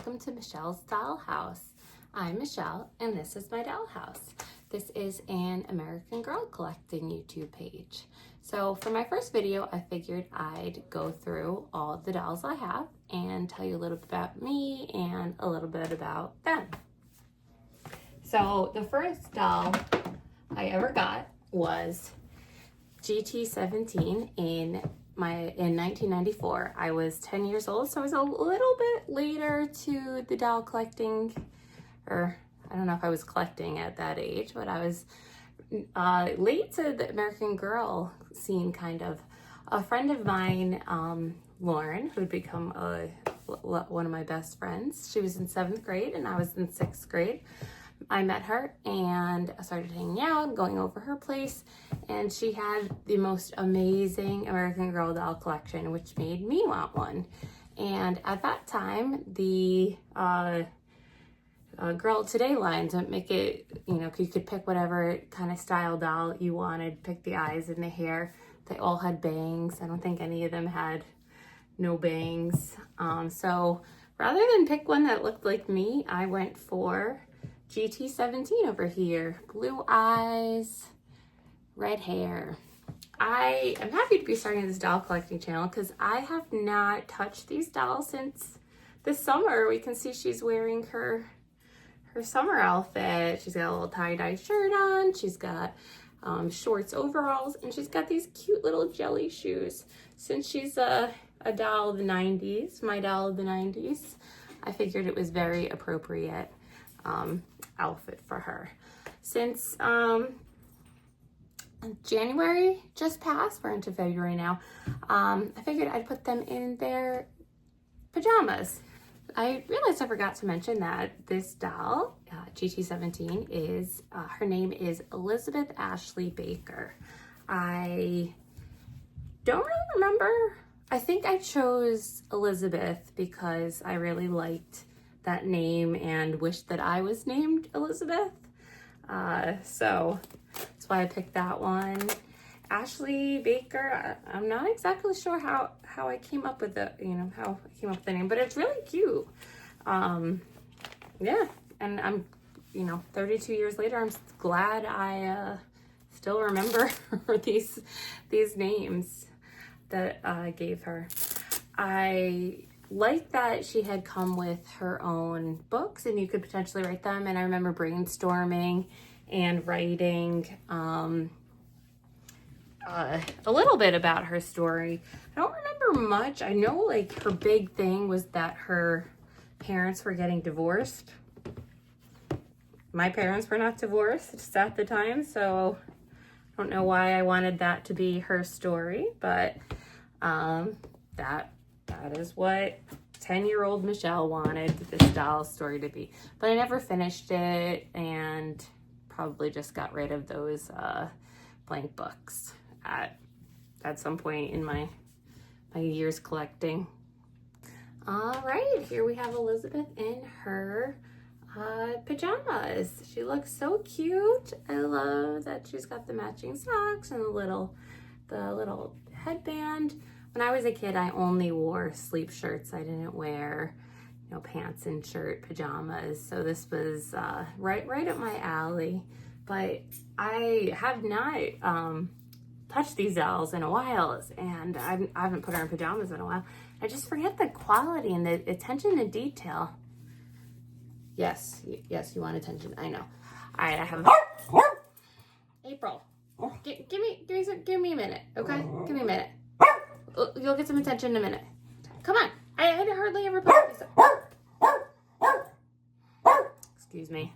welcome to Michelle's Doll House. I'm Michelle and this is my doll house. This is an American Girl collecting YouTube page. So for my first video, I figured I'd go through all of the dolls I have and tell you a little bit about me and a little bit about them. So the first doll I ever got was GT17 in 1994. I was 10 years old, so I was a little bit later to the doll collecting, or I don't know if I was collecting at that age, but I was late to the American Girl scene, kind of. A friend of mine, Lauren, who had become one of my best friends, she was in 7th grade and I was in 6th grade. I met her and I started hanging out, going over her place, and she had the most amazing American Girl doll collection, which made me want one. And at that time, the Girl Today lines don't make it, you could pick whatever kind of style doll you wanted, pick the eyes and the hair. They all had bangs. I don't think any of them had no bangs. So rather than pick one that looked like me, I went for GT17 over here. Blue eyes, red hair. I am happy to be starting this doll collecting channel because I have not touched these dolls since this summer. We can see she's wearing her summer outfit. She's got a little tie-dye shirt on. She's got shorts, overalls, and she's got these cute little jelly shoes. Since she's a doll of the 90s, my doll of the 90s, I figured it was very appropriate outfit for her. Since January just passed, we're into February now, I figured I'd put them in their pajamas. I realized I forgot to mention that this doll, GT17, is, her name is Elizabeth Ashley Baker. I don't really remember. I think I chose Elizabeth because I really liked that name and wished that I was named Elizabeth. So that's why I picked that one. Ashley Baker, I'm not exactly sure how I came up with the, how I came up with the name, but it's really cute. Yeah, and I'm, 32 years later, I'm glad I still remember these names that I gave her. I like that she had come with her own books and you could potentially write them. And I remember brainstorming and writing a little bit about her story. I don't remember much. I know like her big thing was that her parents were getting divorced. My parents were not divorced just at the time, so I don't know why I wanted that to be her story, but that is what 10-year-old Michelle wanted this doll story to be. But I never finished it and probably just got rid of those blank books at some point in my years collecting. All right, here we have Elizabeth in her pajamas. She looks so cute. I love that she's got the matching socks and the little headband. When I was a kid, I only wore sleep shirts. I didn't wear, pants and shirt pajamas. So this was right up my alley. But I have not touched these dolls in a while, and I haven't put her in pajamas in a while. I just forget the quality and the attention to detail. Yes, you want attention. I know. All right, I have April. Give me a minute, okay? Give me a minute. You'll get some attention in a minute. Come on. I hardly ever put this up. Excuse me.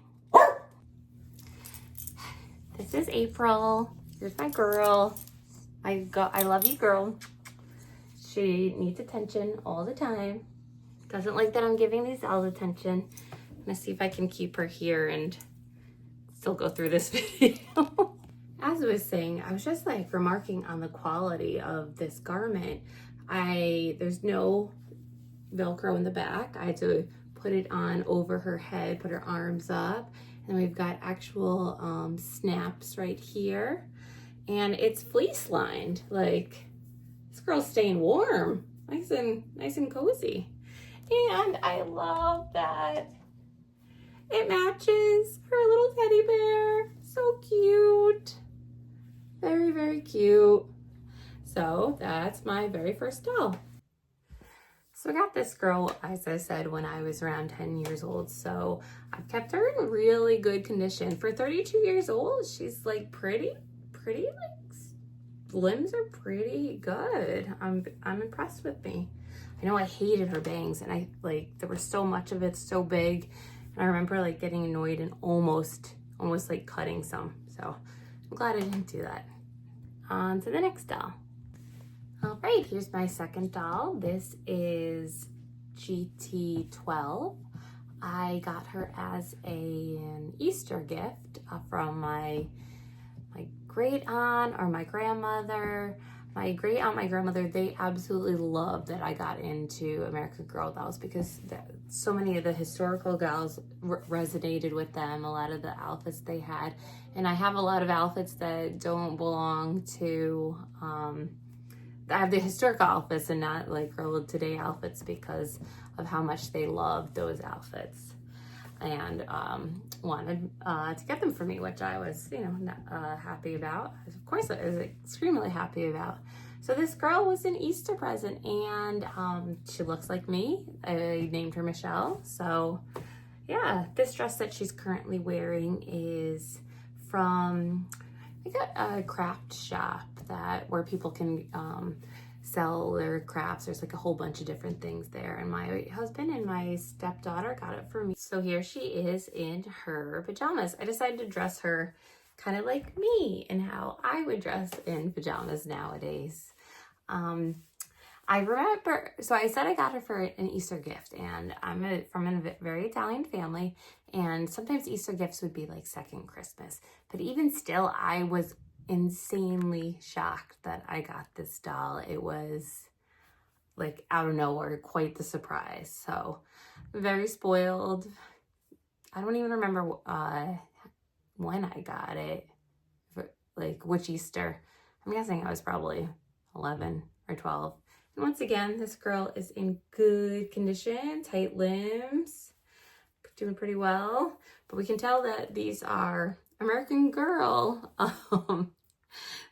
This is April. Here's my girl. I love you, girl. She needs attention all the time. Doesn't like that I'm giving these dolls attention. I'm gonna see if I can keep her here and still go through this video. As I was saying, I was just like remarking on the quality of this garment. There's no Velcro in the back. I had to put it on over her head, put her arms up, and we've got actual snaps right here. And it's fleece lined. Like, this girl's staying warm, nice and cozy. And I love that it matches her little teddy bear. So cute. Very, very cute. So that's my very first doll. So I got this girl, as I said, when I was around 10 years old. So I've kept her in really good condition. For 32 years old, she's like pretty, like limbs are pretty good. I'm impressed with me. I know I hated her bangs, and there was so much of it, so big. And I remember like getting annoyed and almost like cutting some. So I'm glad I didn't do that. On to the next doll. All right, here's my second doll. This is GT12. I got her as an Easter gift from my great aunt or my grandmother. My great aunt, my grandmother, they absolutely loved that I got into American Girl dolls because so many of the historical dolls resonated with them, a lot of the outfits they had. And I have a lot of outfits that don't belong to, I have the historical outfits and not like Girl of Today outfits because of how much they loved those outfits. And wanted to get them for me, which I was, happy about. Of course, I was extremely happy about. So this girl was an Easter present, and she looks like me. I named her Michelle. So yeah, this dress that she's currently wearing is from a craft shop where people can sell their crafts. There's like a whole bunch of different things there, and my husband and my stepdaughter got it for me. So here she is in her pajamas. I decided to dress her kind of like me and how I would dress in pajamas nowadays. I remember, so I said I got her for an Easter gift, and I'm from a very Italian family, and sometimes Easter gifts would be like second Christmas, but even still, I was insanely shocked that I got this doll. It was like out of nowhere, quite the surprise. So very spoiled. I don't even remember when I got it, like which Easter. I'm guessing I was probably 11 or 12. And once again, this girl is in good condition, tight limbs, doing pretty well. But we can tell that these are American Girl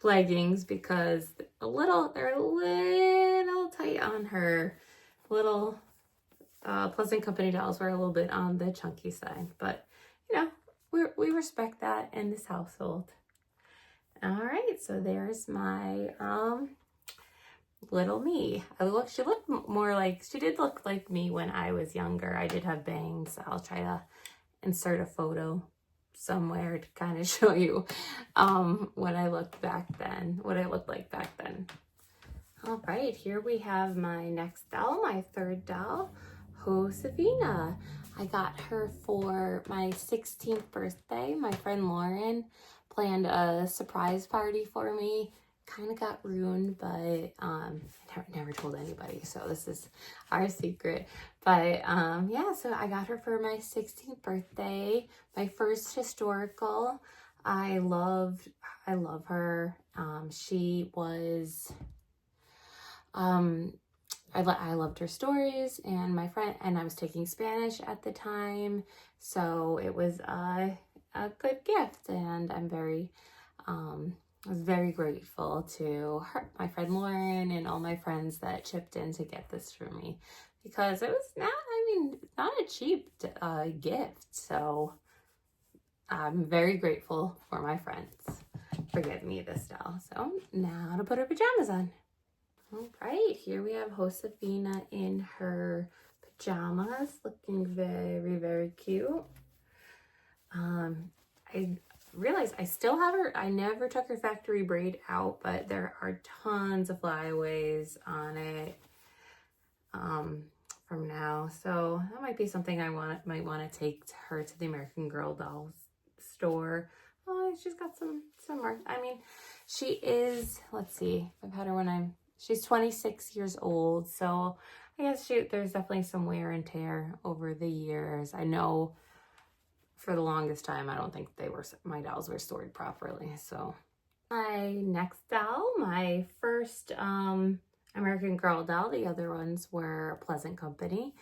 leggings because they're a little tight on her. Little Pleasant Company dolls were a little bit on the chunky side, but we respect that in this household. All right, so there's my little me. She did look like me when I was younger. I did have bangs. I'll try to insert a photo somewhere to kind of show you what I looked like back then. All right, here we have my next doll, my third doll, Josefina. I got her for my 16th birthday. My friend Lauren planned a surprise party for me. Kind of got ruined, but I never told anybody, so this is our secret. But yeah, so I got her for my 16th birthday, my first historical. I love her. She was I loved her stories, and my friend and I was taking Spanish at the time, so it was a good gift, and I was very grateful to her, my friend Lauren, and all my friends that chipped in to get this for me, because it was not a cheap gift. So I'm very grateful for my friends for getting me this doll. So now to put her pajamas on. All right, here we have Josefina in her pajamas, looking very, very cute. I realized I still have her. I never took her factory braid out, but there are tons of flyaways on it from now. So that might be something I might want to take her to the American Girl dolls store. Oh, she's got some more. She is, let's see, I've had her she's 26 years old. So I guess there's definitely some wear and tear over the years. I know for the longest time, I don't think my dolls were stored properly. So my next doll, my first American Girl doll, the other ones were Pleasant Company.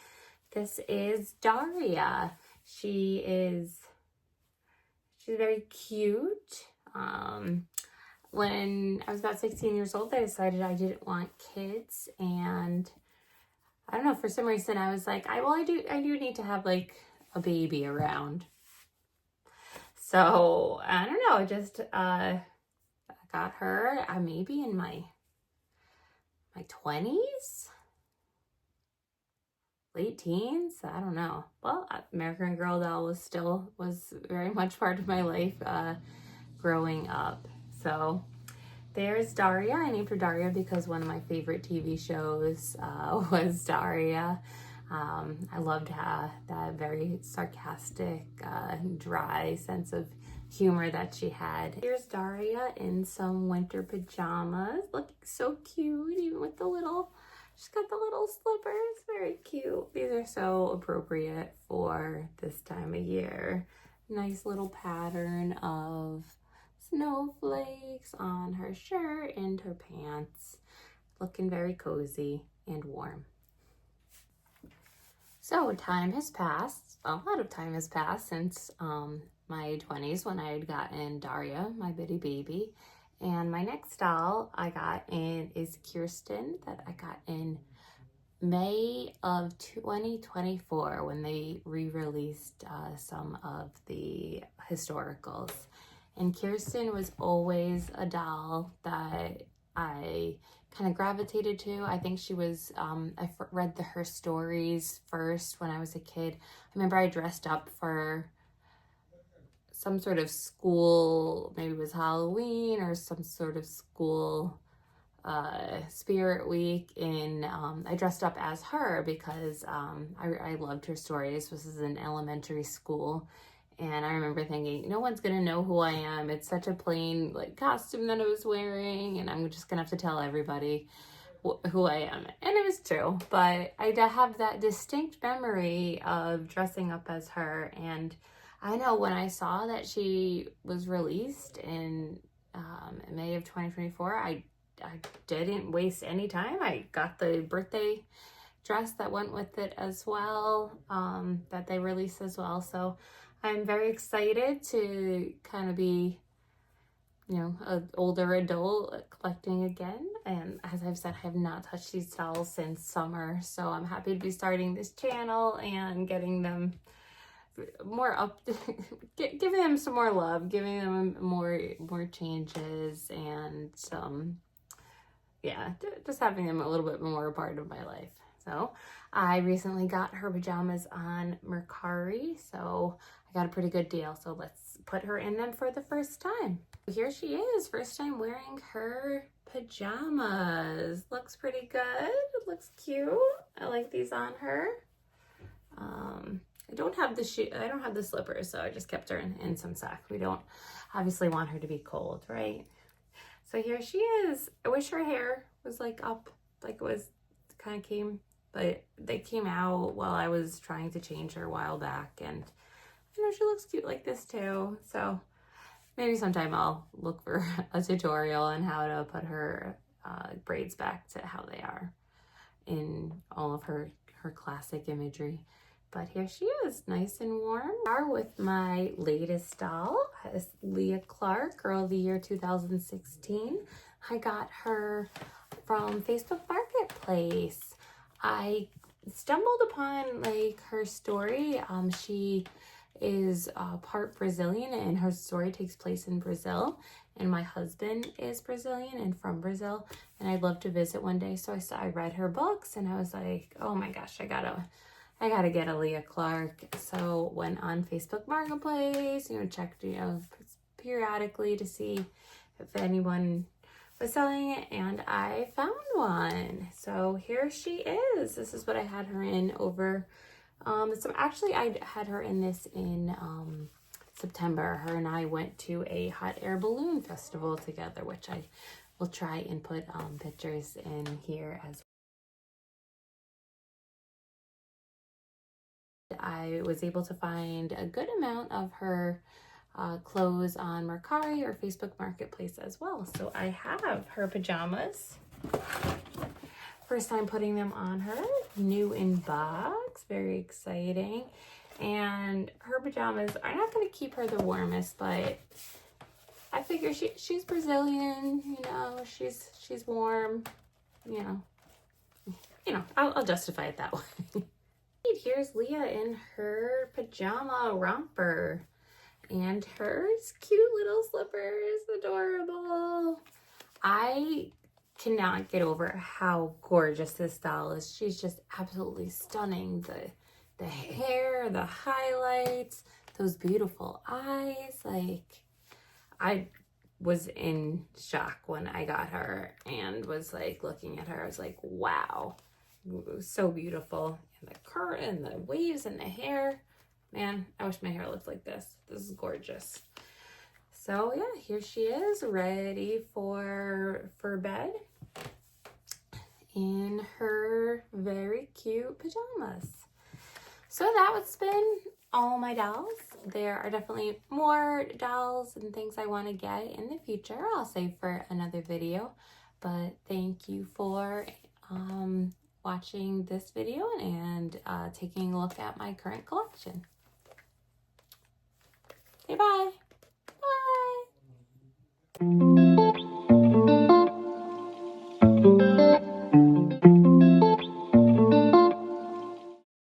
This is Daria. She's very cute. When I was about 16 years old, I decided I didn't want kids, and I don't know, for some reason I was like, I do need to have like a baby around. So I don't know, just I got her maybe in my 20s, late teens, I don't know. Well, American Girl doll was very much part of my life growing up. So there's Daria. I named her Daria because one of my favorite TV shows was Daria. I loved that very sarcastic, dry sense of humor that she had. Here's Daria in some winter pajamas, looking so cute, even with she's got the little slippers, very cute. These are so appropriate for this time of year. Nice little pattern of snowflakes on her shirt and her pants, looking very cozy and warm. So time has passed, a lot of time has passed since my 20s when I had gotten Daria, my bitty baby. And my next doll I got in is Kirsten, that I got in May of 2024 when they re-released some of the historicals. And Kirsten was always a doll that I kind of gravitated to. I think she was, I read her stories first when I was a kid. I remember I dressed up for some sort of school, maybe it was Halloween or some sort of school spirit week, and I dressed up as her because I loved her stories. This is in elementary school, and I remember thinking, no one's gonna know who I am. It's such a plain like costume that I was wearing, and I'm just gonna have to tell everybody who I am. And it was true, but I have that distinct memory of dressing up as her. And I know when I saw that she was released in May of 2024, I didn't waste any time. I got the birthday dress that went with it as well, that they released as well. So I'm very excited to kind of be, you know, an older adult collecting again. And as I've said, I have not touched these dolls since summer. So I'm happy to be starting this channel and getting them more up, giving them some more love, giving them more changes, and some, yeah, just having them a little bit more a part of my life. So I recently got her pajamas on Mercari, so I got a pretty good deal. So let's put her in them for the first time. Here she is, first time wearing her pajamas. Looks pretty good, it looks cute. I like these on her. I don't have the slippers, so I just kept her in some socks. We don't obviously want her to be cold, right? So here she is. I wish her hair was like up, like it was kind of came, but they came out while I was trying to change her a while back, and you know, she looks cute like this too. So maybe sometime I'll look for a tutorial on how to put her braids back to how they are in all of her classic imagery. But here she is, nice and warm. With my latest doll, is Leah Clark, Girl of the Year 2016. I got her from Facebook Marketplace. I stumbled upon like her story. She is part Brazilian, and her story takes place in Brazil. And my husband is Brazilian and from Brazil, and I'd love to visit one day. So I read her books, and I was like, oh my gosh, I gotta get a Leah Clark. So went on Facebook Marketplace, you know, checked, you know, periodically to see if anyone was selling it, and I found one. So here she is. This is what I had her in over, so actually I had her in this in September. Her and I went to a hot air balloon festival together, which I will try and put pictures in here as well. I was able to find a good amount of her clothes on Mercari or Facebook Marketplace as well. So I have her pajamas. First time putting them on her. New in box. Very exciting. And her pajamas are not going to keep her the warmest, but I figure she's Brazilian, you know, she's warm, you know, I'll justify it that way. Here's Leah in her pajama romper and her cute little slippers, adorable. I cannot get over how gorgeous this doll is. She's just absolutely stunning. The hair, the highlights, those beautiful eyes. Like, I was in shock when I got her and was like looking at her. I was like, wow, it was so beautiful. And the curtain, the waves and the hair. Man, I wish my hair looked like this. This is gorgeous. So yeah, here she is, ready for bed in her very cute pajamas. So that was been all my dolls. There are definitely more dolls and things I want to get in the future. I'll save for another video. But thank you for watching this video and taking a look at my current collection. Okay, bye. Bye.